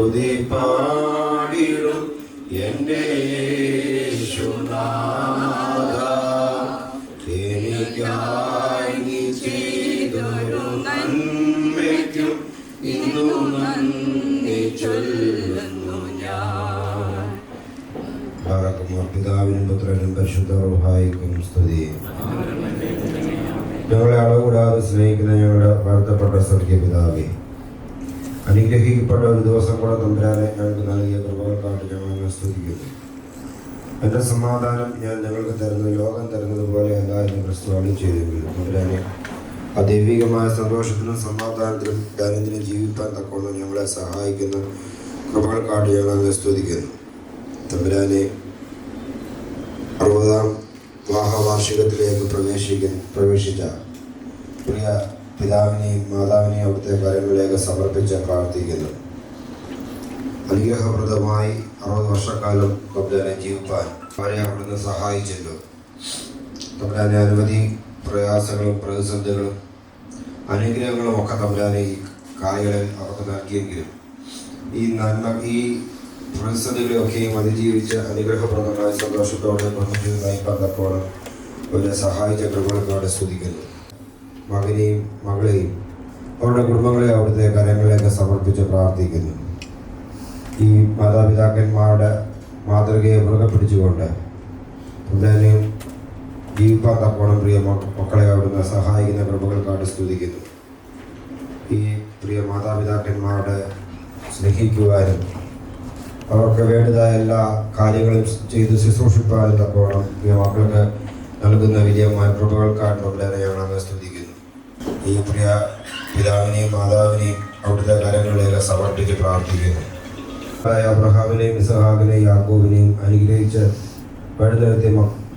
സ്തുതി പാടിടും എൻ്റെ യേശുനാഥ. എനിക്കായി നീ ചെയ്തൊരു നന്മയ്ക്കും ഇന്നു നന്ദി ചൊല്ലുന്നു ഞാൻ. പിതാവിനും പുത്രനും പരിശുദ്ധ റൂഹായിക്കും സ്തുതി. ഞങ്ങളെ അളവുകൂടാതെ സ്നേഹിക്കുന്ന ഞങ്ങളുടെ വാഴ്ത്തപ്പെട്ട സ്വർഗീയ പിതാവേ, അനുഗ്രഹിക്കപ്പെട്ട ഒരു ദിവസം കൂടെ തമ്പുരാനെ ഞങ്ങൾക്ക് നൽകിയ കൃപകൾക്കായിട്ട് ഞങ്ങൾ സ്തുതിക്കുന്നു. എൻ്റെ സമാധാനം ഞാൻ ഞങ്ങൾക്ക് തരുന്നത് ലോകം തരുന്നത് പോലെ അല്ല എന്ന് ക്രിസ്തു അരുളി ചെയ്തെങ്കിലും തമ്പുരാനെ ആ ദൈവികമായ സന്തോഷത്തിനും സമാധാനത്തിലും ദൈനംദിനം ജീവിക്കാൻ തക്കവണ്ണം ഞങ്ങളെ സഹായിക്കുന്ന കൃപകൾക്കായിട്ട് ഞങ്ങൾ സ്തുതിക്കുന്നു. തമ്പുരാനെ 60ാം വിവാഹവാർഷികത്തിലേക്ക് പ്രവേശിച്ച പ്രിയ പിതാവിനെയും മാതാവിനെയും അവിടുത്തെ കാര്യങ്ങളിലേക്ക് സമർപ്പിച്ച് പ്രാർത്ഥിക്കുന്നു. അനുഗ്രഹപ്രദമായി 60 വർഷക്കാലം തമ്പുരാനെ ജീവിപ്പാൻ അവരെ അവിടുന്ന് സഹായിച്ചല്ലോ. തമ്പുരാനെ അനവധി പ്രയാസങ്ങളും പ്രതിസന്ധികളും അനുഗ്രഹങ്ങളും ഒക്കെ തമ്പുരാനെ ഈ കാലങ്ങളിൽ അവർക്ക് നൽകിയെങ്കിലും ഈ പ്രതിസന്ധികളെയൊക്കെയും അതിജീവിച്ച് അനുഗ്രഹപ്രദമായ സന്തോഷത്തോടെ കുടുംബജീവിതം നയിക്കാൻ തക്കോളം അവരെ സഹായിച്ച കൃപകളോടെ സ്തുതിക്കുന്നു. മകനെയും മകളെയും അവരുടെ കുടുംബങ്ങളെ അവിടുത്തെ കരങ്ങളിലേക്ക് സമർപ്പിച്ച് പ്രാർത്ഥിക്കുന്നു. ഈ മാതാപിതാക്കന്മാരുടെ മാതൃകയെ മുറുകെ പിടിച്ചുകൊണ്ട് തമ്പുരാനെയും ജീവിക്കാൻ തക്കോണം പ്രിയ മക്കളെ അവിടുന്ന് സഹായിക്കുന്ന കൃപകൾക്കായിട്ട് സ്തുതിക്കുന്നു. ഈ പ്രിയ മാതാപിതാക്കന്മാരുടെ സ്നേഹിക്കുവാനും അവർക്ക് വേണ്ടതായ എല്ലാ കാര്യങ്ങളും ചെയ്ത് ശുശ്രൂഷിപ്പാനും തക്കോണം പ്രിയ മക്കൾക്ക് നൽകുന്ന വിജയമായ കൃപകൾക്കായിട്ട് തമ്പുരാനെ ഞങ്ങൾ സ്തുതിക്കുന്നു. ഈ പ്രിയ പിതാവിനെയും മാതാവിനെയും അവിടുത്തെ കരങ്ങളിലേക്ക് സമർപ്പിച്ച് പ്രാർത്ഥിക്കുന്നു. അബ്രഹാമിനെയും ഇസഹാക്കിനെയും യാക്കോബിനെയും അനുഗ്രഹിച്ച് വഴിനിർത്തിയ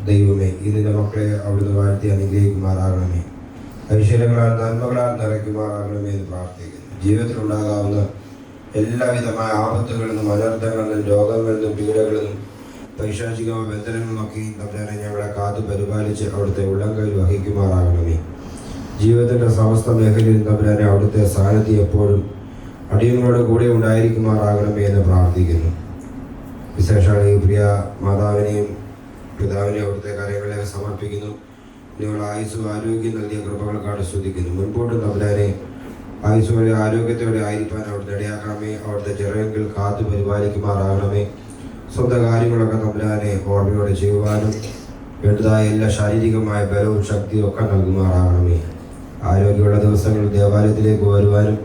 ദൈവമേ, ഇതിൻ്റെ മക്കളെ അവിടുന്ന് വാഴ്ത്തി അനുഗ്രഹിക്കുമാറാകണമേ. ഐശ്വര്യങ്ങളാൽ നന്മകളാൽ നിറയ്ക്കുമാറാകണമേ എന്ന് പ്രാർത്ഥിക്കുന്നു. ജീവിതത്തിലുണ്ടാകാവുന്ന എല്ലാവിധമായ ആപത്തുകളിൽ നിന്നും അനർത്ഥങ്ങളിൽ നിന്നും രോഗങ്ങളിൽ നിന്നും പീഡകളിൽ നിന്നും പൈശാചികമായ ബന്ധനങ്ങളിൽ നിന്നൊക്കെയും തമ്പുരാനെ ഞങ്ങളെ കാത്തു പരിപാലിച്ച് അവിടുത്തെ ഉള്ളംകൈയിൽ വഹിക്കുമാറാകണമേ. ജീവിതത്തിൻ്റെ സമസ്ത മേഖലയിൽ തമ്പുരാനെ അവിടുത്തെ സാന്നിധ്യം എപ്പോഴും അടിയങ്ങളോട് കൂടെ ഉണ്ടായിരിക്കുമാറാകണമേ എന്ന് പ്രാർത്ഥിക്കുന്നു. വിശേഷാൽ ഈ പ്രിയ മാതാവിനെയും പിതാവിനെയും അവിടുത്തെ കാര്യങ്ങളിലേക്ക് സമർപ്പിക്കുന്നു. നിങ്ങൾ ആയുസ്സും ആരോഗ്യം നൽകിയ കൃപകൾക്കായിട്ട് സ്തുതിക്കുന്നു. മുൻപോട്ട് തമ്പുരാനെ ആയുസ്സോടെ ആരോഗ്യത്തോടെ ആയിരിക്കാൻ അവിടുത്തെ ഇടയാക്കണമേ. അവിടുത്തെ ചെറുകിൽ കാത്തു പരിപാലിക്കുമാറാകണമേ. സ്വന്തം കാര്യങ്ങളൊക്കെ തമ്പുരാനെ ഓർമ്മയോടെ ചെയ്യുവാനും വേണ്ടതായ എല്ലാ ശാരീരികമായ ബലവും ശക്തിയും ഒക്കെ നൽകുമാറാകണമേ. ആരോഗ്യമുള്ള ദിവസങ്ങളിൽ ദേവാലയത്തിലേക്ക് വരുവാനും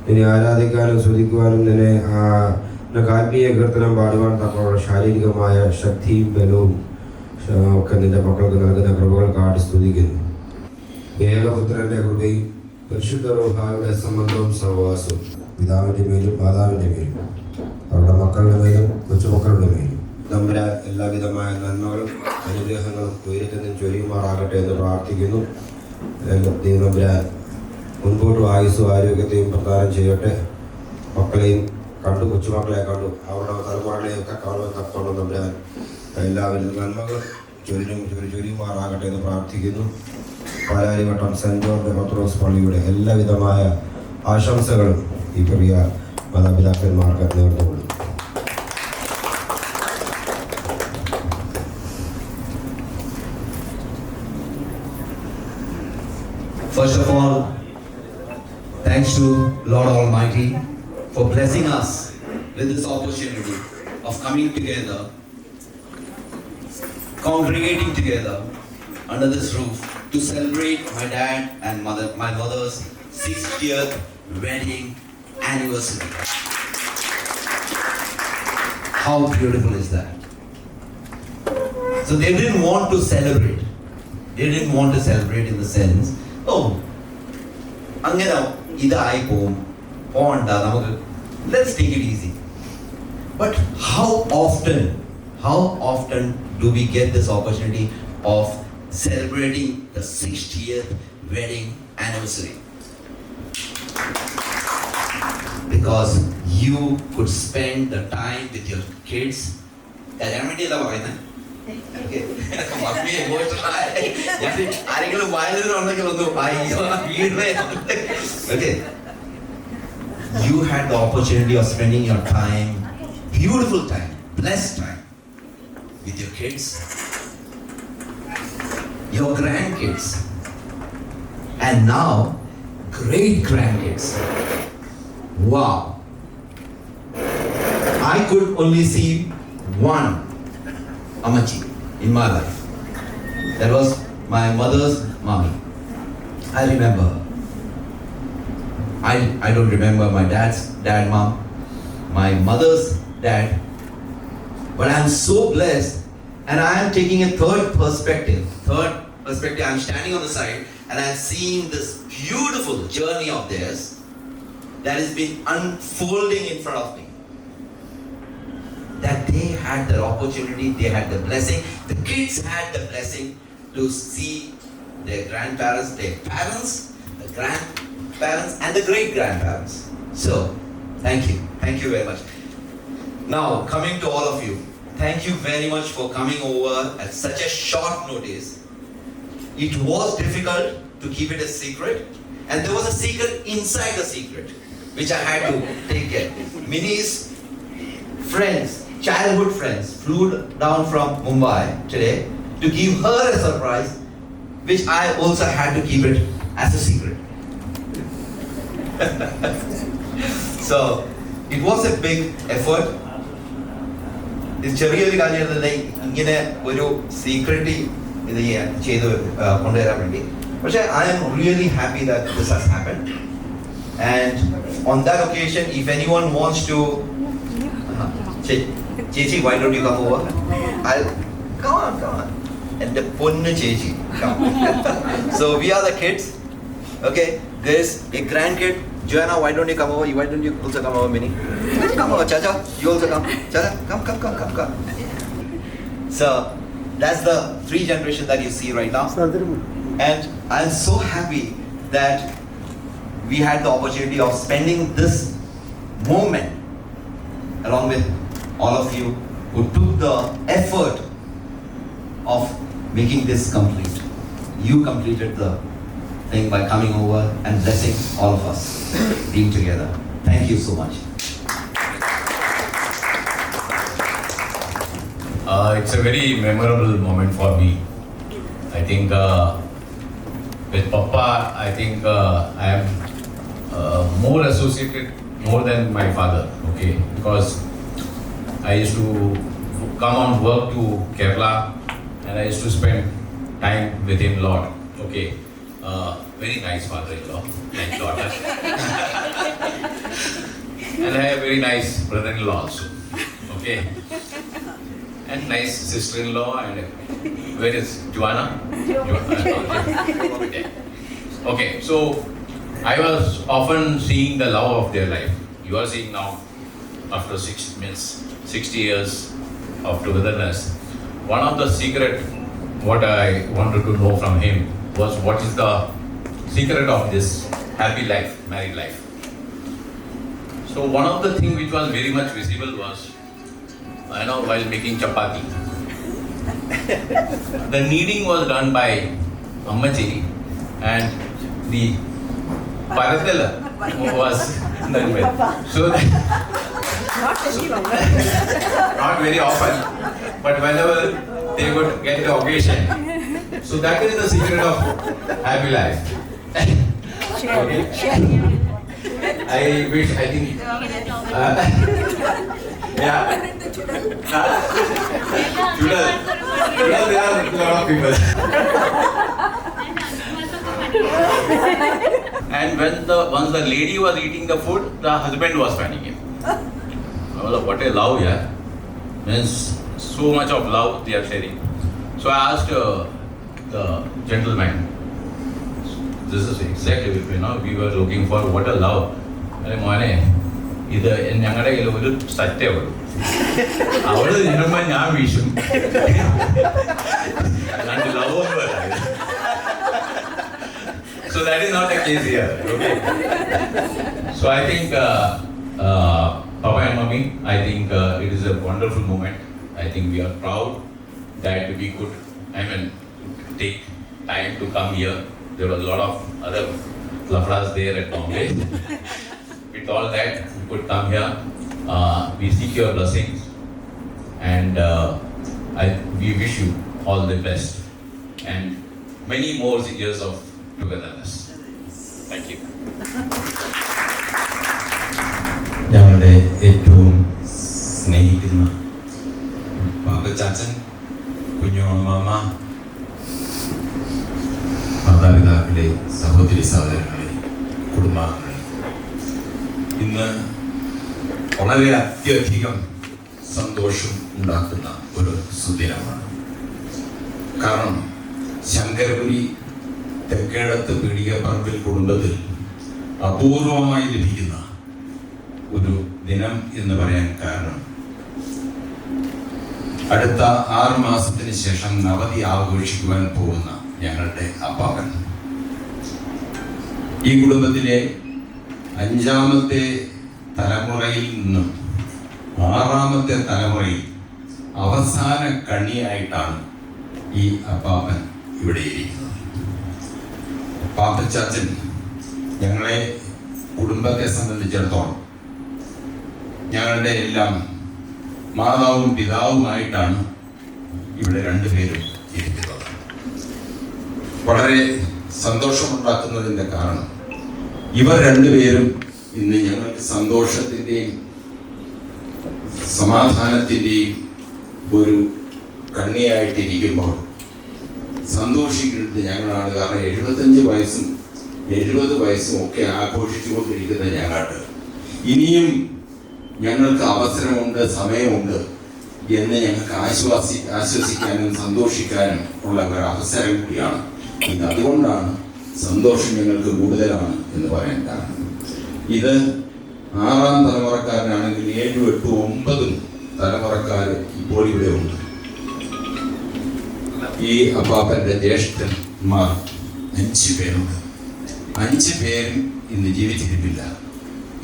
നിന്നെ ആരാധിക്കാനും സ്തുതിക്കുവാനും നിന്നെ ആത്മീയ കീർത്തനം പാടുവാൻ തക്കമുള്ള ശാരീരികമായ ശക്തിയും ബലവും ഒക്കെ നിന്റെ മക്കൾക്ക് നൽകുന്ന കൃപകൾക്കായിട്ട് സ്തുതിക്കുന്നു. ഏകപുത്രന്റെ കൃപയും പരിശുദ്ധ റൂഹായുടെ സംബന്ധവും സഹവാസവും പിതാവിൻ്റെ മേലും മാതാവിൻ്റെ മേലും അവരുടെ മക്കളുടെ മേലും കൊച്ചുമക്കളുടെ മേലും തമ്പുരാൻ എല്ലാവിധമായ നന്മകളും അനുഗ്രഹങ്ങളും ഉയരത്തിൽ നിന്ന് ചൊരിയുമാറാകട്ടെ എന്ന് പ്രാർത്ഥിക്കുന്നു. തമ്പുരാൻ മുൻപോട്ടും ആയുസ്സും ആരോഗ്യത്തെയും പ്രദാനം ചെയ്യട്ടെ. മക്കളെയും കണ്ടു, കൊച്ചുമക്കളെ കണ്ടു, അവരുടെ തലമുറകളെയൊക്കെ കാണുവാൻ തക്കോളം തമ്പുരാൻ എല്ലാവരും നന്മകളും ചൊരിയുമാറാകട്ടെ എന്ന് പ്രാർത്ഥിക്കുന്നു. പാലാരിവട്ടം സെൻറ് ജോർജ് ഓർത്തഡോക്സ് പള്ളിയുടെ എല്ലാവിധമായ ആശംസകളും ഈ പ്രിയ മാതാപിതാക്കന്മാർക്ക് നേർന്നുകൊള്ളുന്നു. First of all, thanks to Lord Almighty for blessing us with this opportunity of coming together, congregating together under this roof to celebrate my dad and my mother's 60th wedding anniversary. How beautiful is that? So they didn't want to celebrate. They didn't want to celebrate in the sense, oh, അങ്ങനെ ഇതായി പോകണ്ട നമുക്ക്, let's take it easy. But how often do we get this opportunity of celebrating the 60th wedding anniversary? Because you could spend the time with your kids. ആരെങ്കിലും വായനയിൽ ഉണ്ടെങ്കിൽ ഒന്ന് വായിക്കുക. you had the opportunity of spending your time, beautiful time, blessed time, with your kids, your grandkids, and now great grandkids. Wow. I could only see one Amachi in my life. That was my mother's mommy. I remember her. I don't remember my dad's dad, mom, my mother's dad, but I am so blessed, and I am taking a third perspective. I'm standing on the side and I am seeing this beautiful journey of theirs that has been unfolding in front of me. That they had the opportunity, they had the blessing, the kids had the blessing to see their grandparents, their parents, the grandparents, and the great grandparents. So, thank you very much. Now, coming to all of you, thank you very much for coming over at such a short notice. It was difficult to keep it a secret, and there was a secret inside the secret, which I had to take care. Minnie's friends, childhood friends, flew down from Mumbai today to give her a surprise, which I also had to keep it as a secret. So, it was a big effort. ചെറിയൊരു കാര്യമല്ല ഇങ്ങനെ ഒരു സീക്രട്ടി ഇത് ചെയ്ത് കൊണ്ടുവരാൻ വേണ്ടി. പക്ഷേ I am really happy that this has happened. And on that occasion, if anyone wants to, Chechi, why don't you come over? Come on. And the ponnu Chechi, come. So we are the kids. Okay, there's a grandkid. Joanna, why don't you come over? Why don't you also come over, Minnie? Come over, Chacha. You also come. Chacha, come. So that's the 3 generation that you see right now. And I'm so happy that we had the opportunity of spending this moment along with all of you who took the effort of making this complete. You completed the thing by coming over and blessing all of us being together. Thank you so much. It's a very memorable moment for me. I think with Papa, I think I am more associated more than my father, okay? Because I used to come on work to Kerala and I used to spend time with him a lot, okay? Very nice father-in-law, nice daughter. And I have very nice brother-in-law also, okay? And nice sister-in-law. And where is Joanna? Okay, so I was often seeing the love of their life. You are seeing now, after 60 years of togetherness. One of the secret, what I wanted to know from him was what is the secret of this happy life, married life. So one of the things which was very much visible was, while making chapati, the kneading was done by Ammachi and the parathala was done by. So not very often, but whenever they would get the occasion. So that is the secret of happy life. Okay. I think, yeah. Today there are a lot of people. And once the lady was eating the food, the husband was fanning him. What a love, yeah. Means so much of love they are sharing. So I asked the gentleman, this is exactly, we were looking for what a love. ഇത് ഞങ്ങളുടെ കയ്യിൽ ഒരു സറ്റേ ഉള്ളൂ, അവിടെ നിന്നുമ്പോൾ ഞാൻ വീശും, അല്ലാണ്ട് love ഒന്നും വരാതെ. So that is not the case here. Okay. So I think Papa and Mummy, I think it is a wonderful moment. I think we are proud that we could, take time to come here. There was a lot of other lafras there at Bombay. With with all that, you could come here. We seek your blessings, and we wish you all the best and many more years of togetherness. Thank you. ഞങ്ങളുടെ ഏറ്റവും സ്നേഹിക്കുന്ന പാപ്പച്ചാച്ചൻ, കുഞ്ഞുമാമ, മാതാപിതാക്കളെ, സഹോദരി സഹോദരങ്ങളെ, കുടുംബാംഗങ്ങളെ, ഇന്ന് വളരെ അത്യധികം സന്തോഷം ഉണ്ടാക്കുന്ന ഒരു സുദിനമാണ്. കാരണം ശങ്കരപുരി തെക്കേടത്ത് പീടികപ്പറമ്പിൽ കുടുംബത്തിൽ അപൂർവമായി ലഭിക്കുന്ന ഒരു ദിനം എന്ന് പറയാൻ കാരണം, അടുത്ത 6 മാസത്തിന് ശേഷം നവതി ആഘോഷിക്കുവാൻ പോകുന്ന ഞങ്ങളുടെ അപ്പാപ്പൻ ഈ കുടുംബത്തിലെ 5ാമത്തെ തലമുറയിൽ നിന്നും 6ാമത്തെ തലമുറയിൽ അവസാന കണ്ണിയായിട്ടാണ് ഈ അപ്പാപ്പൻ ഇവിടെ ഇരിക്കുന്നത്. പാപ്പച്ചാച്ചൻ ഞങ്ങളെ കുടുംബത്തെ സംബന്ധിച്ചിടത്തോളം ഞങ്ങളുടെ എല്ലാം മാതാവും പിതാവുമായിട്ടാണ് ഇവിടെ രണ്ടുപേരും ഇരിക്കുന്നത്. വളരെ സന്തോഷമുണ്ടാക്കുന്നതിൻ്റെ കാരണം ഇവർ രണ്ടുപേരും ഇന്ന് ഞങ്ങൾക്ക് സന്തോഷത്തിൻ്റെയും സമാധാനത്തിൻ്റെയും ഒരു കണ്ണിയായിട്ടിരിക്കുമ്പോൾ സന്തോഷിക്കുന്നത് ഞങ്ങളാണ്. കാരണം 75 വയസ്സും 70 വയസ്സും ഒക്കെ ആഘോഷിച്ചുകൊണ്ടിരിക്കുന്ന ഞങ്ങൾക്ക് ഇനിയും ഞങ്ങൾക്ക് അവസരമുണ്ട്, സമയമുണ്ട് എന്ന് ഞങ്ങൾക്ക് ആശ്വസിക്കാനും സന്തോഷിക്കാനും ഉള്ള ഒരു അവസരം കൂടിയാണ് ഇത്. അതുകൊണ്ടാണ് സന്തോഷം ഞങ്ങൾക്ക് കൂടുതലാണ് എന്ന് പറയാൻ കാരണം. ഇത് 6ാം തലമുറക്കാരനാണെങ്കിൽ 7, 8, 9 തലമുറക്കാർ ഇപ്പോൾ ഇവിടെ ഉണ്ട്. ഈ അപ്പാപ്പൻ്റെ ജ്യേഷ്ഠന്മാർ 5 പേരുണ്ട്. 5 പേരും ഇന്ന് ജീവിച്ചിരിപ്പില്ല.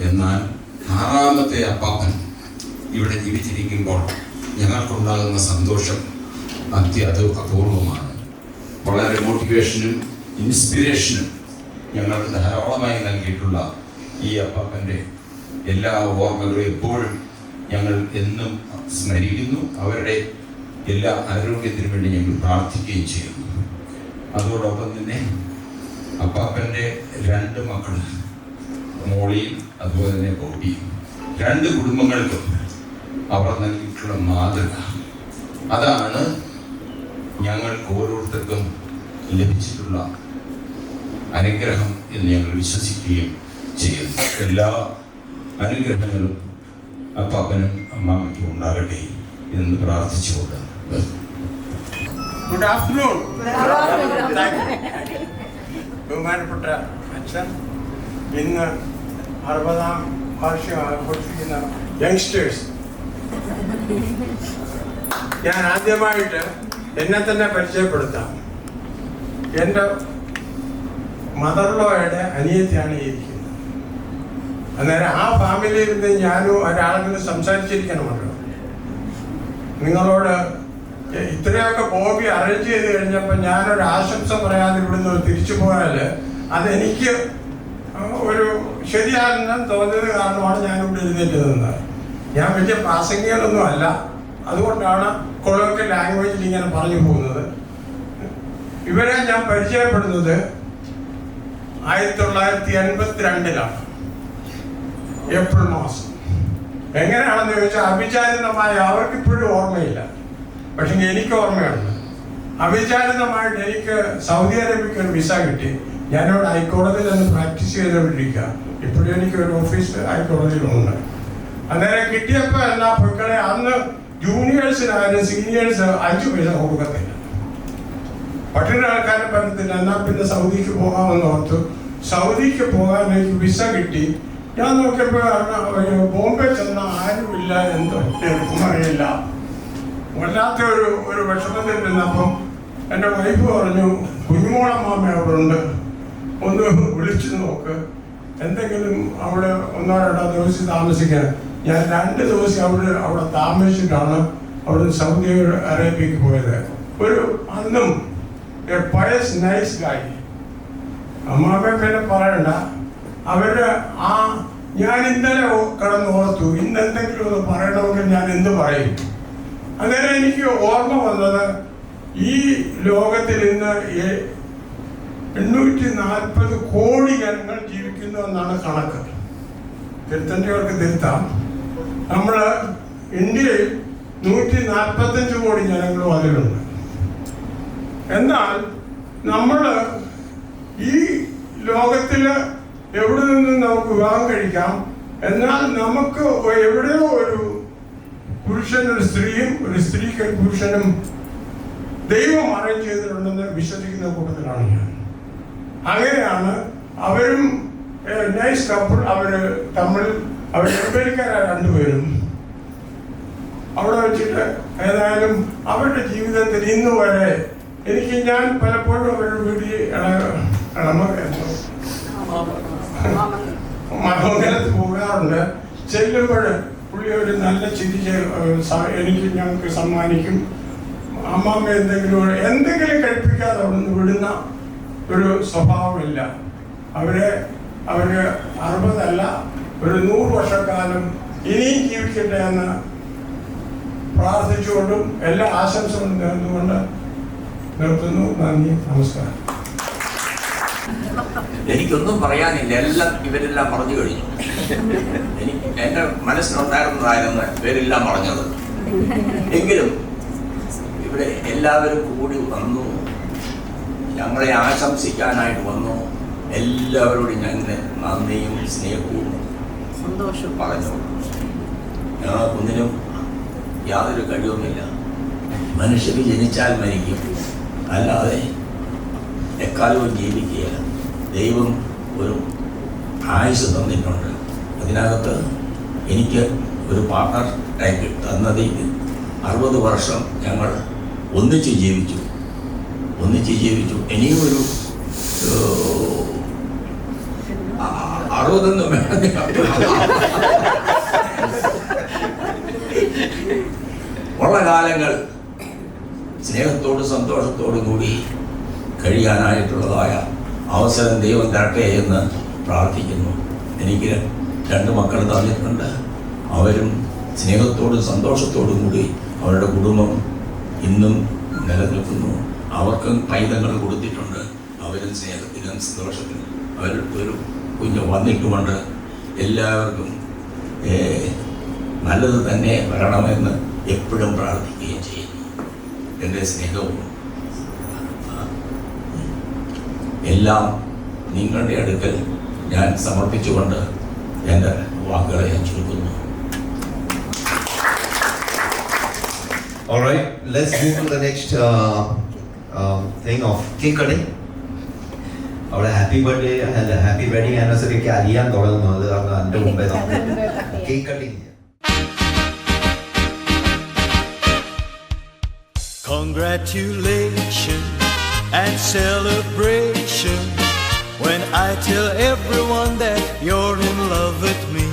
എന്നാൽ 6ാമത്തെ അപ്പാപ്പൻ ഇവിടെ ജീവിച്ചിരിക്കുമ്പോൾ ഞങ്ങൾക്കുണ്ടാകുന്ന സന്തോഷം അപൂർവമാണ്. വളരെ മോട്ടിവേഷനും ഇൻസ്പിറേഷനും ഞങ്ങൾക്ക് ധാരാളമായി നൽകിയിട്ടുള്ള ഈ അപ്പാപ്പൻ്റെ എല്ലാ ഓർമ്മകളും എപ്പോഴും ഞങ്ങൾ എന്നും സ്മരിക്കുന്നു. അവരുടെ എല്ലാ ആരോഗ്യത്തിനു വേണ്ടി ഞങ്ങൾ പ്രാർത്ഥിക്കുകയും ചെയ്യുന്നു. അതോടൊപ്പം തന്നെ അപ്പാപ്പൻ്റെ 2 മക്കൾ, മോളിയും അതുപോലെ തന്നെ ബോബിയും, 2 കുടുംബങ്ങൾക്കും അവർ നൽകിയിട്ടുള്ള മാതൃക, അതാണ് ഞങ്ങൾക്ക് ഓരോരുത്തർക്കും ലഭിച്ചിട്ടുള്ള അനുഗ്രഹം എന്ന് ഞങ്ങൾ വിശ്വസിക്കുകയും ചെയ്യുന്നു. എല്ലാ അനുഗ്രഹങ്ങളും അപ്പാപ്പനും അമ്മാമ്മയ്ക്കും ഉണ്ടാകട്ടെ എന്ന് പ്രാർത്ഥിച്ചുകൊണ്ട് ഗുഡ് ആഫ്റ്റർനൂൺ. ബഹുമാനപ്പെട്ട അച്ഛൻ, ഇന്ന് 60ാം വാർഷികം ആഘോഷിക്കുന്ന യങ്സ്റ്റേഴ്സ്, ഞാൻ ആദ്യമായിട്ട് എന്നെ തന്നെ പരിചയപ്പെടുത്താം. എൻ്റെ മദർലോയുടെ അനിയത്തിയാണ് ഇരിക്കുന്നത്. അന്നേരം ആ ഫാമിലിയിൽ നിന്ന് ഞാനും ഒരാളെങ്കിലും സംസാരിച്ചിരിക്കണമല്ലോ. നിങ്ങളോട് ഇത്രയൊക്കെ ബോബി അറേഞ്ച് ചെയ്ത് കഴിഞ്ഞപ്പോൾ ഞാനൊരു ആശംസ പറയാതെ ഇവിടുന്ന് തിരിച്ചു പോയാൽ അതെനിക്ക് ഒരു ശരിയാണെന്ന് തോന്നിയത് കാരണമാണ് ഞാനിവിടെ എഴുന്നേറ്റ് നിന്നത്. ഞാൻ വലിയ പ്രാസംഗികനൊന്നും അല്ല, അതുകൊണ്ടാണ് കൊളോക്കിയൽ ലാംഗ്വേജിൽ ഇങ്ങനെ പറഞ്ഞു പോകുന്നത്. ഇവരെ ഞാൻ പരിചയപ്പെടുന്നത് 1982-ലാണ്, ഏപ്രിൽ മാസം. എങ്ങനെയാണെന്ന് ചോദിച്ചാൽ അവിചാരിതമായ, അവർക്കിപ്പോഴും ഓർമ്മയില്ല, പക്ഷെ എനിക്ക് ഓർമ്മയുണ്ട്. അവിചാരിതമായിട്ട് എനിക്ക് സൗദി അറേബ്യക്ക് ഒരു വിസ കിട്ടി. ഞാനിവിടെ ഹൈക്കോടതിയിൽ നിന്ന് പ്രാക്ടീസ് ചെയ്തുകൊണ്ടിരിക്കുക. ഇപ്പോഴും എനിക്കൊരു ഓഫീസ് ഹൈക്കോടതിയിലുണ്ട്. അന്നേരം കിട്ടിയപ്പോൾ എല്ലാ പൊയ്ക്കളെ അന്ന് ജൂനിയേഴ്സിനായാലും സീനിയേഴ്സ് 5 പൈസ കൊടുക്കത്തില്ല. പട്ടിണി ആൾക്കാരെ പറ്റത്തില്ല. എന്നാൽ പിന്നെ സൗദിക്ക് പോകാമെന്ന് ഓർത്തു. സൗദിക്ക് പോകാൻ എനിക്ക് വിസ കിട്ടി. ഞാൻ നോക്കിയപ്പോൾ ബോംബെ ചെന്ന ആരുമില്ല, എന്തൊന്നും അറിയില്ല. വല്ലാത്ത ഒരു വിഷമത്തിൽ നിന്നപ്പം എൻ്റെ വൈഫ് പറഞ്ഞു, കുഞ്ഞുമോളമ്മാമ അവിടെ ഉണ്ട്, ഒന്ന് വിളിച്ചു നോക്ക്, എന്തെങ്കിലും അവിടെ 1-2 ദിവസം താമസിക്കാൻ. ഞാൻ 2 ദിവസം അവിടെ താമസിച്ചിട്ടാണ് അവിടെ സൗദി അറേബ്യക്ക് പോയത്. അന്നും പയസ് നൈസ് ഗായ്. അമ്മാമ പിന്നെ പറയണ്ട, അവരുടെ ആ ഞാൻ ഇന്നലെ കടന്ന് ഓർത്തു, ഇന്ന് എന്തെങ്കിലും ഒന്ന് പറയണമെങ്കിൽ ഞാൻ എന്ത് പറയും? അങ്ങനെ എനിക്ക് ഓർമ്മ വന്നത്, ഈ ലോകത്തിൽ ഇന്ന് 840 കോടി ജനങ്ങൾ ജീവിക്കുന്നു എന്നാണ് കണക്ക്. തിരുത്തൻ്റെവർക്ക് തിരുത്താം. നമ്മൾ ഇന്ത്യയിൽ 145 കോടി ജനങ്ങളും അതിലുണ്ട്. എന്നാൽ നമ്മൾ ഈ ലോകത്തിൽ എവിടെ നിന്നും നമുക്ക് വിവാഹം കഴിക്കാം. എന്നാൽ നമുക്ക് എവിടെയോ ഒരു പുരുഷൻ ഒരു സ്ത്രീയും ഒരു സ്ത്രീക്ക് ഒരു പുരുഷനും ദൈവം അറേഞ്ച് ചെയ്തിട്ടുണ്ടെന്ന് വിശ്വസിക്കുന്ന കൂട്ടത്തിലാണ് ഞാൻ. അങ്ങനെയാണ് അവരും നൈസ് കപ്പിൾ. അവർ അമേരിക്കക്കാരാണ് രണ്ടുപേരും. അവിടെ വെച്ചിട്ട് ഏതായാലും അവരുടെ ജീവിതത്തിൽ ഇന്ന് വരെ ഞാൻ പലപ്പോഴും അവരുടെ വീട്ടിൽ മഹോദരത്ത് പോകാറുണ്ട്. ചെല്ലുമ്പോൾ പുള്ളി ഒരു നല്ല ചിരി ഞങ്ങൾക്ക് സമ്മാനിക്കും. അമ്മാമ്മ എന്തെങ്കിലും കഴിപ്പിക്കാതെ അവിടെ നിന്ന് വിടുന്ന ഒരു സ്വഭാവമില്ല. അവര് 60 അല്ല, ഒരു 100 വർഷക്കാലം ഇനിയും ജീവിക്കട്ടെ എന്ന് പ്രാർത്ഥിച്ചുകൊണ്ടും എല്ലാ ആശംസകളും നേർന്നുകൊണ്ട് നിർത്തുന്നു. നന്ദി, നമസ്കാരം. എനിക്കൊന്നും പറയാനില്ല, ഇവരെല്ലാം പറഞ്ഞു കഴിഞ്ഞു. എൻ്റെ മനസ്സിലുണ്ടായിരുന്നതായിരുന്നു ഇവരെല്ലാം പറഞ്ഞത്. എങ്കിലും ഇവിടെ എല്ലാവരും കൂടി വന്നു, ഞങ്ങളെ ആശംസിക്കാനായിട്ട് വന്നു. എല്ലാവരോടും ഞാൻ നന്ദിയും സ്നേഹവും സന്തോഷവും പറഞ്ഞു. ഞങ്ങൾക്കൊന്നിനും യാതൊരു കഴിവുമില്ല. മനുഷ്യർ ജനിച്ചാൽ മരിക്കും, അല്ലാതെ എക്കാലവും ജീവിക്കുകയില്ല. ദൈവം ഒരു ആയുസ് തന്നിട്ടുണ്ട്. അതിനകത്ത് എനിക്ക് ഒരു പാർട്ണർ ആയിട്ട് തന്നതിൽ 60 വർഷം ഞങ്ങൾ ഒന്നിച്ച് ജീവിച്ചു. ഇനിയും ഒരു 60 ഉള്ള കാലങ്ങൾ സ്നേഹത്തോടും സന്തോഷത്തോടും കൂടി കഴിയാനായിട്ടുള്ളതായ അവസരം ദൈവം തരട്ടെ എന്ന് പ്രാർത്ഥിക്കുന്നു. എനിക്ക് 2 മക്കൾ തന്നിട്ടുണ്ട്. അവരും സ്നേഹത്തോടും സന്തോഷത്തോടും കൂടി അവരുടെ കുടുംബം ഇന്നും നിലനിൽക്കുന്നു. അവർക്കും പൈതങ്ങൾ കൊടുത്തിട്ടുണ്ട്. അവരും സ്നേഹത്തിനും സന്തോഷത്തിനും ഒരു കുഞ്ഞ് വന്നിട്ടുമുണ്ട്. എല്ലാവർക്കും നല്ലത് തന്നെ വരണമെന്ന് എപ്പോഴും പ്രാർത്ഥിക്കുകയും ചെയ്യുന്നു. എൻ്റെ സ്നേഹവും എല്ലാം നിങ്ങളുടെ അടുക്കൽ ഞാൻ സമർപ്പിച്ചുകൊണ്ട് എൻ്റെ വാക്കുകളെ ഞാൻ ചുരുക്കുന്നു. All right, let's move to the next thing of cake cutting. അവിടെ ഹാപ്പി ബർത്ത്ഡേ അല്ല ഹാപ്പി വെഡിങ് ആനിവേഴ്സറി ഒക്കെ അറിയാൻ തുടങ്ങുന്നു. അത് കാരണം അതിൻ്റെ മുമ്പേ നമുക്ക് cake cutting. Congratulations and celebration when I tell everyone that you're in love with me.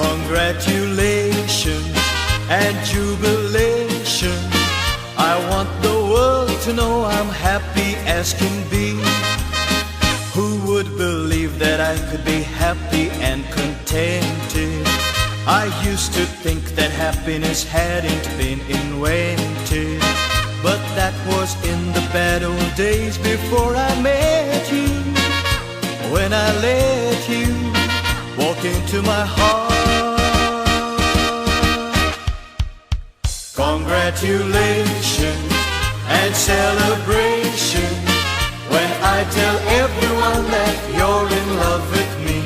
Congratulations and jubilation. I want the world to know I'm happy as can be. Who would believe that I could be happy and contented? I used to think that happiness hadn't been invented, but that was in the bad old days before I met you. When I let you walk into my heart. Congratulations and celebration when I tell everyone that you're in love with me.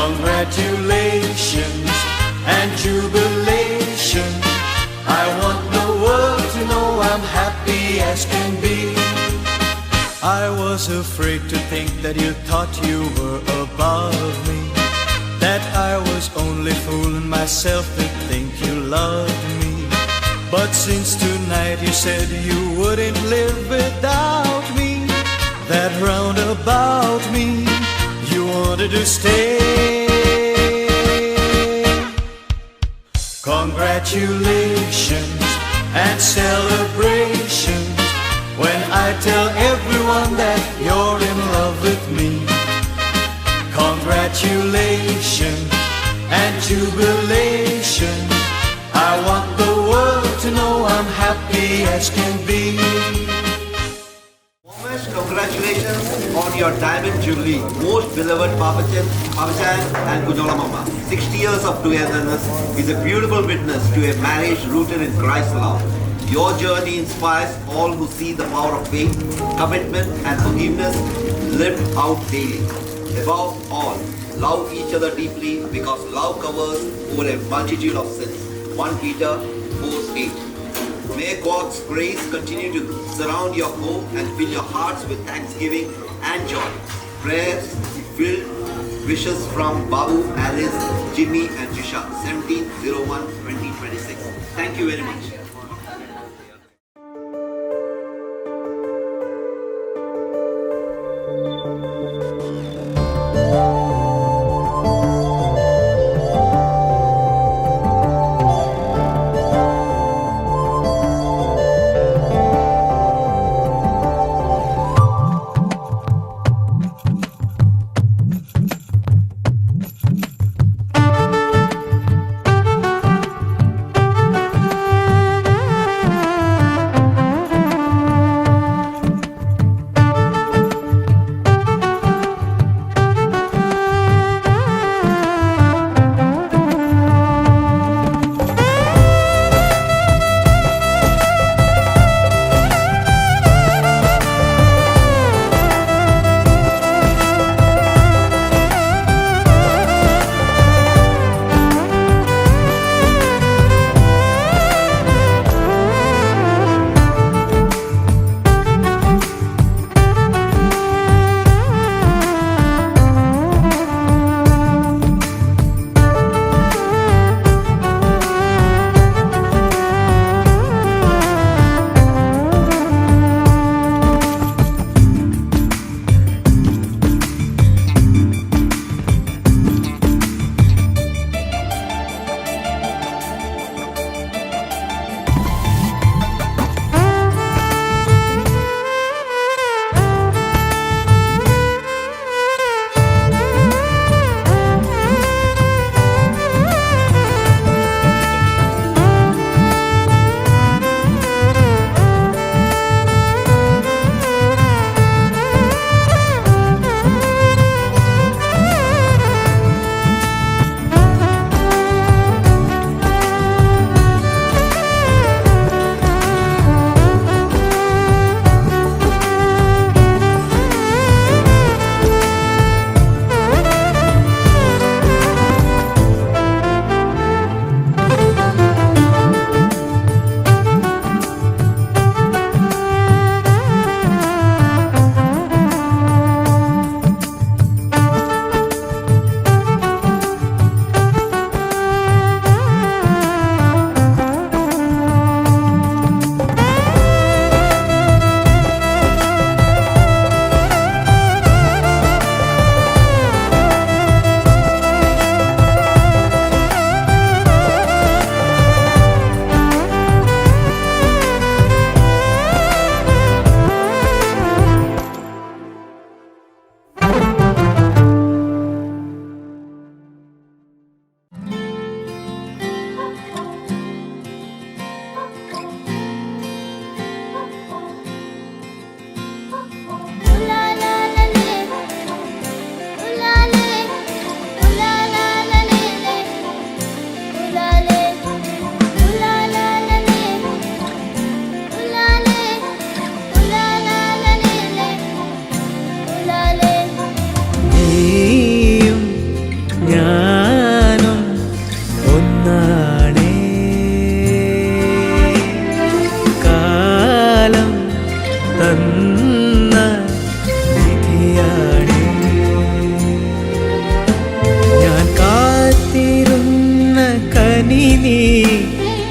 Congratulations and jubilation. I want the world to know I'm happy as can be. I was afraid to think that you thought you were above me, that I was only fooling myself to think you loved me. But since tonight you said you wouldn't live without me, that round about me you wanted to stay. Congratulations and celebrations when I tell everyone that you're in love with me. Congratulations congratulations and jubilation. I want the world to know I'm happy as can be. Warmest congratulations on your diamond jubilee, most beloved Papachan and Kujola Mama. 60 years of togetherness is a beautiful witness to a marriage rooted in Christ's love. Your journey inspires all who see the power of faith, commitment and forgiveness lived out daily. Above all, love each other deeply because love covers over a multitude of sins. 1 Peter 4:8. May God's grace continue to surround your home and fill your hearts with thanksgiving and joy. Prayers filled wishes from Babu, Alice, Jimmy and Jisha, 17/01/2026. Thank you very much.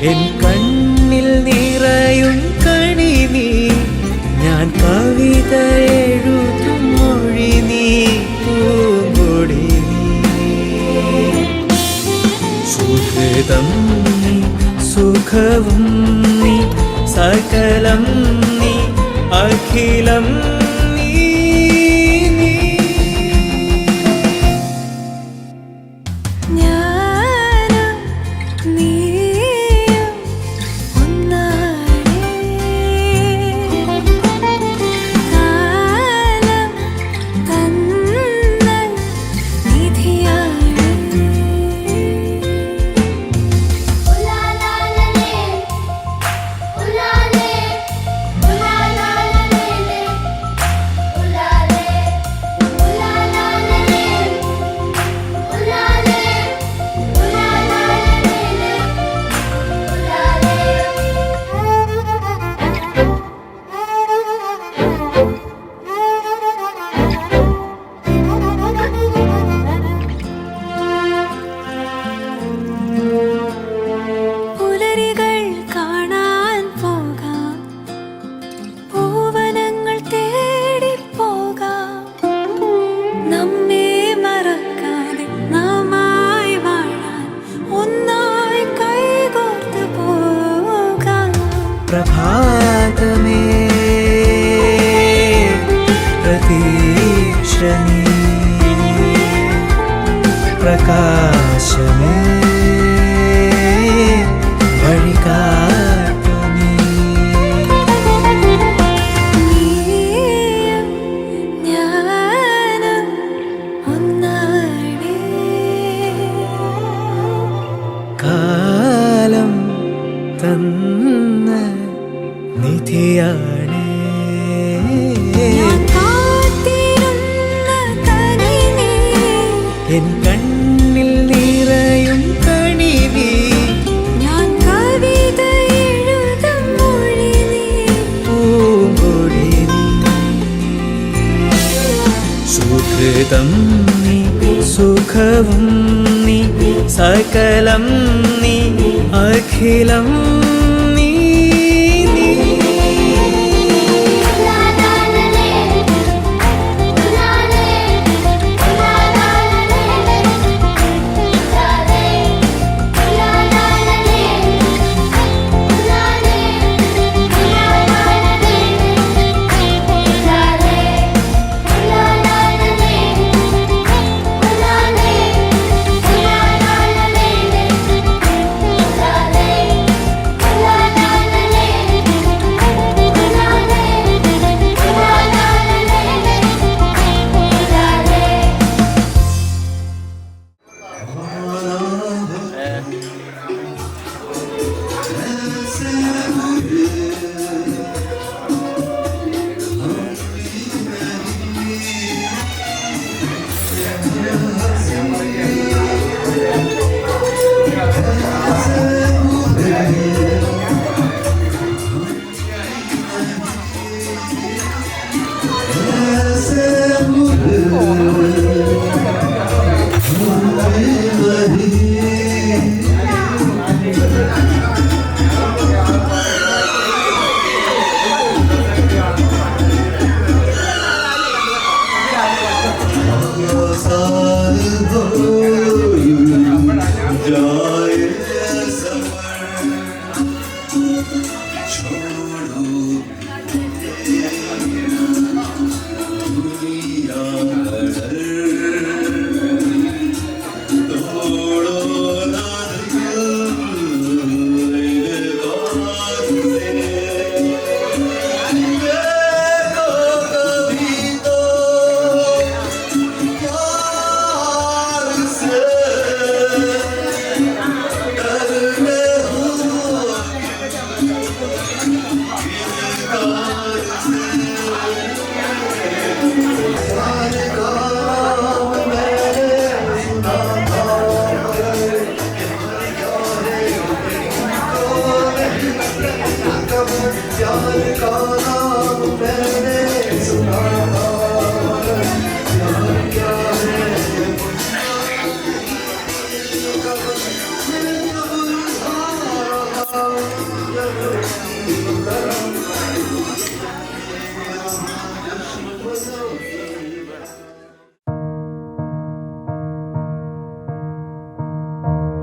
N കണ്ണിൽ നിറയും കണി നീ, ഞാൻ കവിത എഴുതും മൊഴി നീ, പൂങ്കൊടി നീ. സുഹൃതം നീ, സുഖവും നീ, സകലം നീ, അഖിലം നീ, നീ. നീ പ്രകാശമേ വഴികാട്ടു നീ. കാലം തന്ന നിധിയാണ് എൻ കണ്ണിൽ നിറയും കണിവീ പൂങ്കൊടി സുഹൃതം നീ സുഖവും നീ സകലം നീ അഖിലം നീ നീ.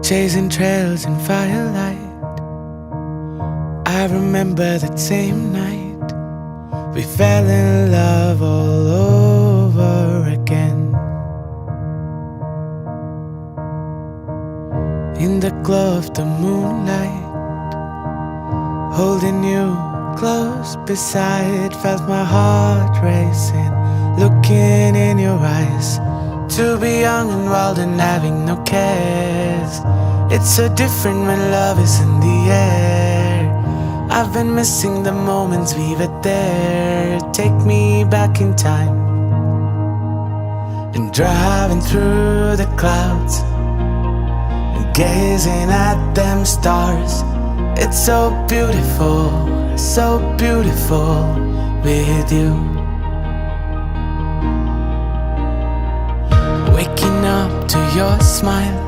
Chasing trails in firelight, I remember that same night we fell in love all over again. In the glow of the moonlight, holding you close beside, felt my heart racing, looking in your eyes. To be young and wild and having no cares, it's so different when love is in the air. I've been missing the moments we were there. Take me back in time and driving through the clouds and gazing at them stars. It's so beautiful with you. Waking up to your smile,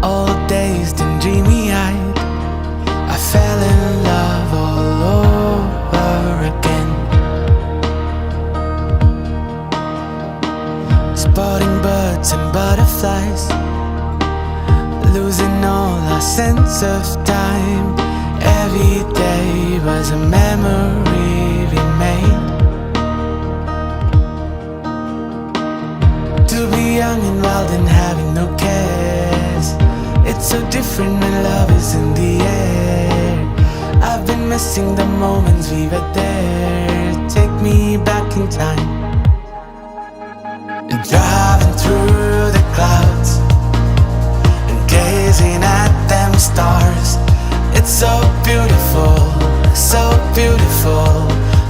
all dazed and dreamy-eyed, I fell in love all over again. Spotting birds and butterflies, losing all our sense of time. Every day was a memory we made. young and wild and having no cares. It's so different when love is in the air. I've been missing the moments we were there. Take me back in time. And driving through the clouds and gazing at them stars. It's so beautiful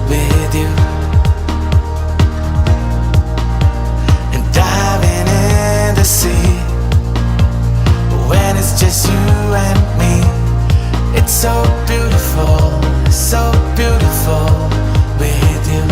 with you. And diving in the sea when it's just you and me. It's so beautiful with you.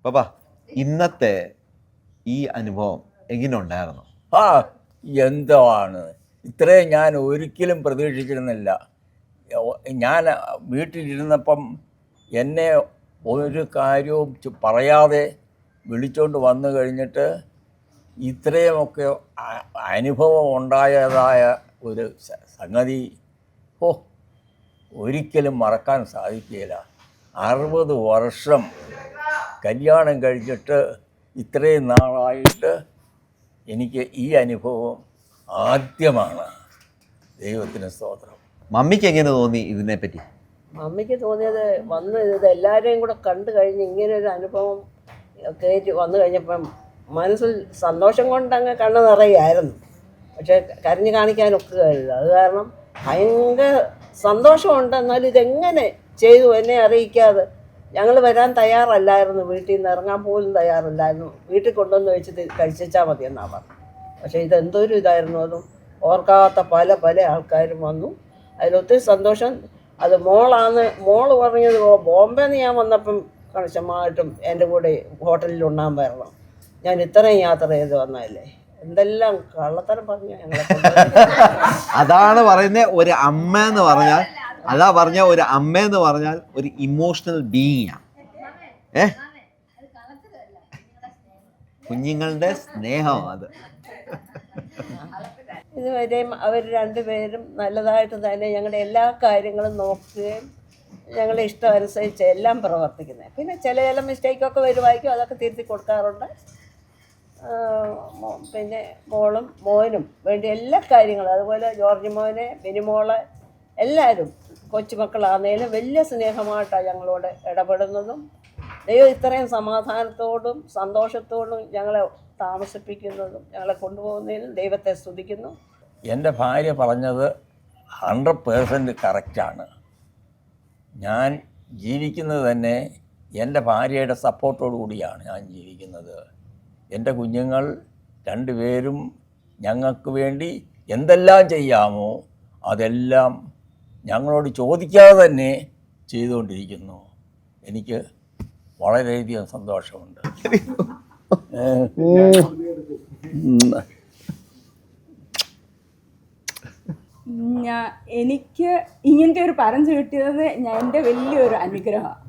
പാപ്പാ ഇന്നത്തെ ഈ അനുഭവം എങ്ങനെ ഉണ്ടായിരുന്നു? എന്താണ് ഇത്രയും ഞാൻ ഒരിക്കലും പ്രതീക്ഷിച്ചിരുന്നില്ല. ഞാൻ വീട്ടിലിരുന്നപ്പം എന്നെ ഒരു കാര്യവും പറയാതെ വിളിച്ചുകൊണ്ട് വന്നു കഴിഞ്ഞിട്ട് ഇത്രയുമൊക്കെ അനുഭവം ഉണ്ടായതായ ഒരു സംഗതി ഒരിക്കലും മറക്കാൻ സാധിക്കില്ല. 60 വർഷം കല്യാണം കഴിഞ്ഞിട്ട് ഇത്രയും നാളായിട്ട് എനിക്ക് ഈ അനുഭവം ആദ്യമാണ്. ദൈവത്തിന് സ്തോത്രം. മമ്മിക്ക് എങ്ങനെ തോന്നി ഇതിനെപ്പറ്റി? മമ്മിക്ക് തോന്നിയത് ഇത് എല്ലാവരെയും കൂടെ കണ്ടു കഴിഞ്ഞ് ഇങ്ങനെ ഒരു അനുഭവം കയറ്റി വന്നു കഴിഞ്ഞപ്പം മനസ്സിൽ സന്തോഷം കൊണ്ടങ്ങ് കണ്ണ് നിറയായിരുന്നു. പക്ഷേ കരഞ്ഞു കാണിക്കാനൊക്കുകയില്ല. അത് കാരണം ഭയങ്കര സന്തോഷമുണ്ട്. എന്നാലും ഇതെങ്ങനെ ചെയ്തു എന്നെ അറിയിക്കാതെ ഞങ്ങൾ വരാൻ തയ്യാറല്ലായിരുന്നു. വീട്ടിൽ നിന്ന് ഇറങ്ങാൻ പോലും തയ്യാറല്ലായിരുന്നു. വീട്ടിൽ കൊണ്ടുവന്ന് വെച്ച് കഴിച്ചാൽ മതി എന്നാണ് പറഞ്ഞത്. പക്ഷേ ഇതെന്തൊരു ഇതായിരുന്നു. അതും ഓർക്കാത്ത പല ആൾക്കാരും വന്നു. അതിലൊത്തിരി സന്തോഷം. അത് മോള് പറഞ്ഞത് ബോംബെന്ന് ഞാൻ വന്നപ്പം കണിശമായിട്ടും എൻ്റെ കൂടെ ഹോട്ടലിൽ ഉണ്ണാൻ വരണം. ഞാൻ ഇത്രയും യാത്ര ചെയ്ത് വന്നതല്ലേ, എന്തെല്ലാം കള്ളത്തരം പറഞ്ഞു ഞങ്ങളെ. അതാണ് പറയുന്നത് ഒരു അമ്മ എന്ന് പറഞ്ഞാൽ, അതാ പറഞ്ഞ ഒരു അമ്മ എന്ന് പറഞ്ഞാൽ ഒരു ഇമോഷണൽ ബീയിങ്ങാണ്. കുഞ്ഞുങ്ങളുടെ സ്നേഹം അത്. ഇതുവരെയും അവർ രണ്ടുപേരും നല്ലതായിട്ട് തന്നെ ഞങ്ങളുടെ എല്ലാ കാര്യങ്ങളും നോക്കുകയും ഞങ്ങളുടെ ഇഷ്ടം അനുസരിച്ച് എല്ലാം പ്രവർത്തിക്കുന്നത്. പിന്നെ ചില മിസ്റ്റേക്കൊക്കെ വരുമായിരിക്കും, അതൊക്കെ തിരുത്തി കൊടുക്കാറുണ്ട്. പിന്നെ മോനും വേണ്ടി എല്ലാ കാര്യങ്ങളും, അതുപോലെ ജോർജ് മോനെ, ബിനിമോളെ, എല്ലാവരും കൊച്ചുമക്കളാണെങ്കിലും വലിയ സ്നേഹമായിട്ടാണ് ഞങ്ങളോട് ഇടപെടുന്നതും. ദൈവം ഇത്രയും സമാധാനത്തോടും സന്തോഷത്തോടും ഞങ്ങളെ താമസിപ്പിക്കുന്നതും ഞങ്ങളെ കൊണ്ടുപോകുന്നതിനും ദൈവത്തെ സ്തുതിക്കുന്നു. എൻ്റെ ഭാര്യ പറഞ്ഞത് 100% കറക്റ്റാണ്. ഞാൻ ജീവിക്കുന്നത് തന്നെ എൻ്റെ ഭാര്യയുടെ സപ്പോർട്ടോടു കൂടിയാണ് ഞാൻ ജീവിക്കുന്നത്. എൻ്റെ കുഞ്ഞുങ്ങൾ രണ്ടുപേരും ഞങ്ങൾക്ക് വേണ്ടി എന്തെല്ലാം ചെയ്യാമോ അതെല്ലാം ഞങ്ങളോട് ചോദിക്കാതെ തന്നെ ചെയ്തുകൊണ്ടിരിക്കുന്നു. എനിക്ക് വളരെയധികം സന്തോഷമുണ്ട്. എനിക്ക് ഇങ്ങനത്തെ ഒരു പാരൻസ് കിട്ടിയത് എൻ്റെ വലിയൊരു അനുഗ്രഹമാണ്.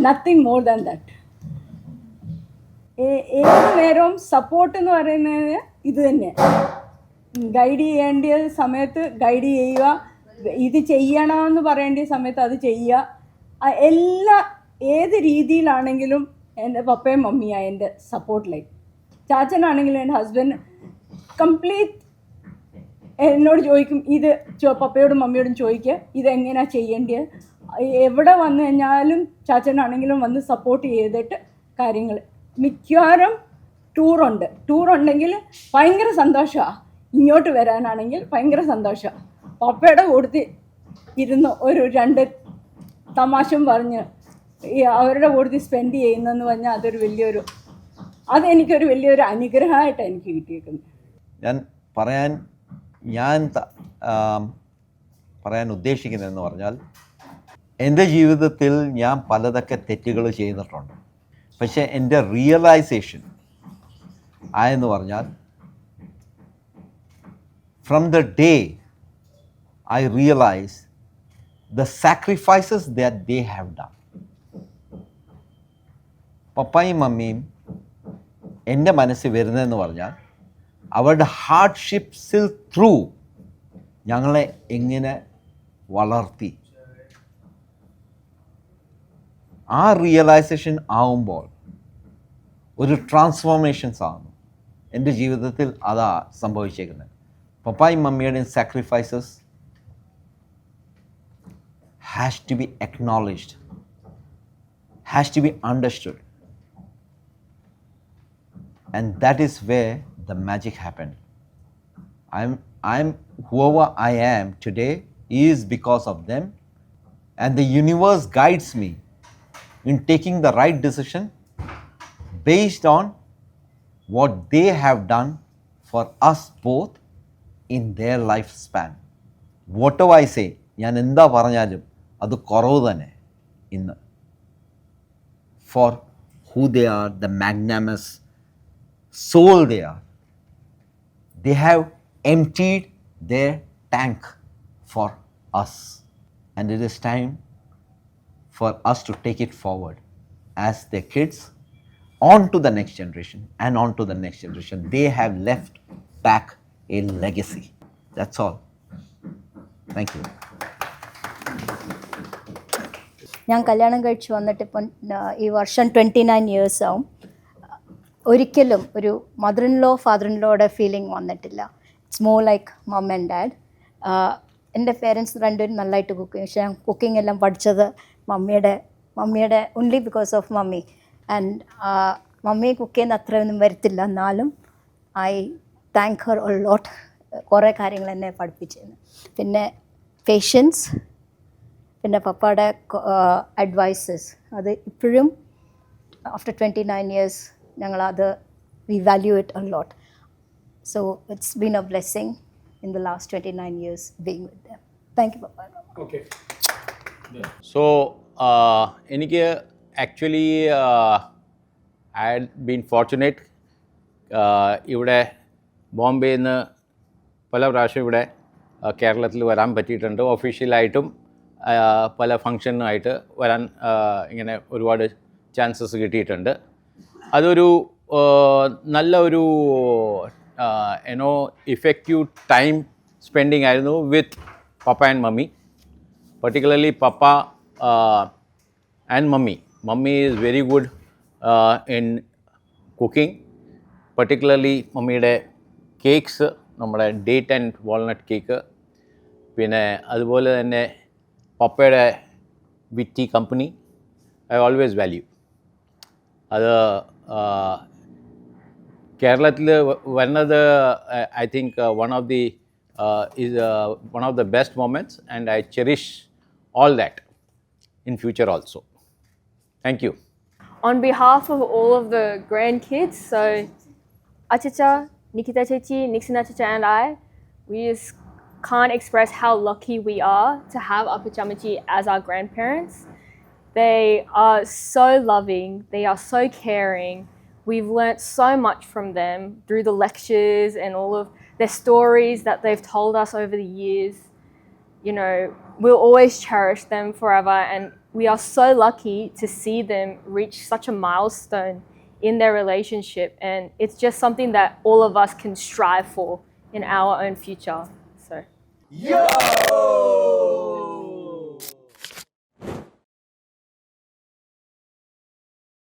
Nothing more than that. ഏത് നേരവും സപ്പോർട്ട് എന്ന് പറയുന്നത് ഇത് തന്നെ. ഗൈഡ് ചെയ്യേണ്ട സമയത്ത് ഗൈഡ് ചെയ്യുക, ഇത് ചെയ്യണമെന്ന് പറയേണ്ട സമയത്ത് അത് ചെയ്യുക. ഏത് രീതിയിലാണെങ്കിലും എൻ്റെ പപ്പയും മമ്മിയാണ് എൻ്റെ സപ്പോർട്ട് ലൈൻ. ചാച്ചനാണെങ്കിലും എൻ്റെ ഹസ്ബൻഡ് കംപ്ലീറ്റ് എന്നോട് ചോദിക്കും, ഇത് പപ്പയോടും മമ്മിയോടും ചോദിക്കുക ഇതെങ്ങനെയാണ് ചെയ്യേണ്ടത്. എവിടെ വന്നു കഴിഞ്ഞാലും ചാച്ചനാണെങ്കിലും വന്ന് സപ്പോർട്ട് ചെയ്തിട്ട് കാര്യങ്ങൾ. മിക്കവാറും ടൂറുണ്ടെങ്കിൽ ഭയങ്കര സന്തോഷമാണ്. ഇങ്ങോട്ട് വരാനാണെങ്കിൽ ഭയങ്കര സന്തോഷമാണ്. പപ്പയുടെ കൂടത്തിൽ ഇരുന്ന് ഒരു 2 തമാശയും പറഞ്ഞ് അവരുടെ കൂടത്തിൽ സ്പെൻഡ് ചെയ്യുന്നതെന്ന് പറഞ്ഞാൽ അതെനിക്കൊരു വലിയൊരു അനുഗ്രഹമായിട്ടാണ് എനിക്ക് കിട്ടിയിരിക്കുന്നത്. ഞാൻ പറയാൻ ഉദ്ദേശിക്കുന്നതെന്ന് പറഞ്ഞാൽ, എൻ്റെ ജീവിതത്തിൽ ഞാൻ പലതൊക്കെ തെറ്റുകൾ ചെയ്തിട്ടുണ്ട്. പക്ഷേ എൻ്റെ റിയലൈസേഷൻ ആയെന്ന് പറഞ്ഞാൽ, from the day I realise the sacrifices that they have done. പപ്പായും മമ്മിയും എൻ്റെ മനസ്സിൽ വരുന്നതെന്ന് പറഞ്ഞാൽ, അവരുടെ ഹാർഡ്ഷിപ്സിൽ ത്രൂ ഞങ്ങളെ എങ്ങനെ വളർത്തി. ആ റിയലൈസേഷൻ ആവുമ്പോൾ ഒരു ട്രാൻസ്ഫോർമേഷൻസ് ആകുന്നു. എൻ്റെ ജീവിതത്തിൽ അതാ സംഭവിച്ചേക്കുന്നത്. പപ്പായും മമ്മിയുടെയും sacrifices has to be acknowledged, has to be understood. And that is where the magic happened. I'm whoever I am today is because of them, and the universe guides me in taking the right decision based on what they have done for us both in their lifespan. Whatever I say, ഞാൻ എന്താ പറഞ്ഞാലും അത് കുറവ് തന്നെ ഇന്ന്. For who they are, the magnanimous soul they are. They have emptied their tank for us. And it is time for us to take it forward as their kids on to the next generation and on to the next generation. They have left back a legacy. That's all. Thank you. ഞാൻ കല്യാണം കഴിച്ച് വന്നിട്ട് ഇപ്പം ഈ വർഷം 29 years ആവും. ഒരിക്കലും ഒരു mother in law father in ലോയുടെ ഫീലിംഗ് വന്നിട്ടില്ല. It's more like mum and dad. എൻ്റെ പേരൻസ് രണ്ടുപേരും നല്ലതായിട്ട് കുക്ക് ചെയ്യും. പക്ഷേ ഞാൻ കുക്കിംഗ് എല്ലാം പഠിച്ചത് മമ്മിയുടെ only because of mummy. And mummy cook ചെയ്യുന്ന അത്രയൊന്നും വരത്തില്ല, എന്നാലും I thank Har a lot. കുറേ കാര്യങ്ങൾ എന്നെ പഠിപ്പിച്ചിരുന്നു. പിന്നെ പേഷ്യൻസ്, പിന്നെ പപ്പയുടെ അഡ്വൈസസ്, അത് ഇപ്പോഴും ആഫ്റ്റർ 29 ഇയേഴ്സ് ഞങ്ങളത് we value it a lot. So it's been a blessing in the last 29 years being with them. Thank you, Papa. Okay. So, എനിക്ക് actually I had been fortunate. ഇവിടെ ബോംബെയിൽ നിന്ന് പല പ്രാവശ്യം ഇവിടെ കേരളത്തിൽ വരാൻ പറ്റിയിട്ടുണ്ട്. ഒഫീഷ്യലായിട്ടും പല ഫങ്ഷനായിട്ട് വരാൻ ഇങ്ങനെ ഒരുപാട് ചാൻസസ് കിട്ടിയിട്ടുണ്ട്. അതൊരു നല്ല ഒരു effective time spending ആയിരുന്നു with Papa and Mummy. Particularly Papa and Mummy. Mummy is very good in cooking. Particularly മമ്മിയുടെ കേക്ക്സ്, നമ്മുടെ ഡേറ്റ് ആൻഡ് വാൾനട്ട് കേക്ക്. പിന്നെ അതുപോലെ തന്നെ പപ്പയുടെ വിറ്റി കമ്പനി ഐ ഓൾവേസ് വാല്യൂ. അത് കേരളത്തിൽ വരുന്നത് I think one of the best moments, and I cherish all that in future also. Thank you. On behalf of all of the grandkids, so Achacha, Nikita Chechi, Nixon Achacha and I, we just can't express how lucky we are to have Apachamachi as our grandparents. They are so loving, they are so caring. We've learnt so much from them through the lectures and all of their stories that they've told us over the years. You know, we'll always cherish them forever, and we are so lucky to see them reach such a milestone in their relationship, and it's just something that all of us can strive for in our own future. So. Yo!